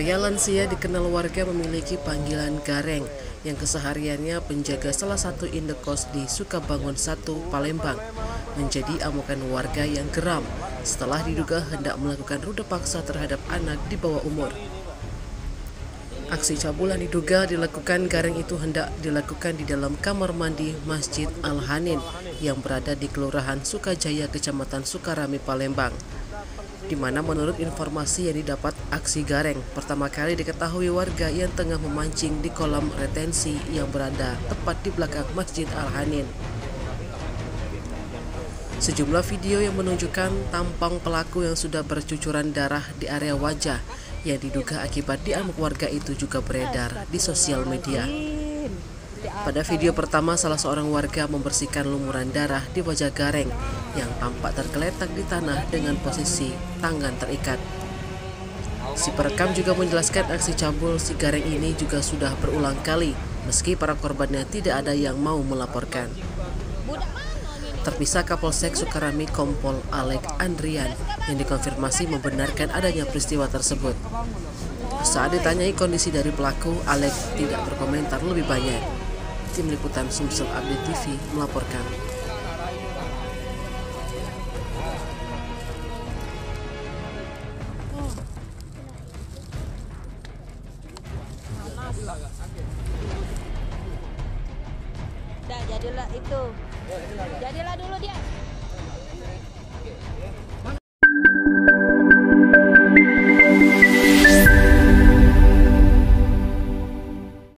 Pria lansia dikenal warga memiliki panggilan Gareng yang kesehariannya penjaga salah satu indekos di Sukabangun 1, Palembang, menjadi amukan warga yang geram setelah diduga hendak melakukan ruda paksa terhadap anak di bawah umur. Aksi cabulan diduga dilakukan Gareng itu hendak dilakukan di dalam kamar mandi Masjid Al-Hanin yang berada di Kelurahan Sukajaya, Kecamatan Sukarami, Palembang, di mana menurut informasi yang didapat, aksi Gareng pertama kali diketahui warga yang tengah memancing di kolam retensi yang berada tepat di belakang Masjid Al-Hanin. Sejumlah video yang menunjukkan tampang pelaku yang sudah bercucuran darah di area wajah yang diduga akibat diamuk warga itu juga beredar di sosial media. Pada video pertama, salah seorang warga membersihkan lumuran darah di wajah Gareng yang tampak tergeletak di tanah dengan posisi tangan terikat. Si perekam juga menjelaskan aksi cabul si Gareng ini juga sudah berulang kali, meski para korbannya tidak ada yang mau melaporkan. Terpisah Kapolsek Sukarami Kompol Alek Andrian yang dikonfirmasi membenarkan adanya peristiwa tersebut. Saat ditanyai kondisi dari pelaku, Alek tidak berkomentar lebih banyak. Tim Liputan Sumsel Update TV melaporkan. Dah jadilah itu. Jadilah dulu dia.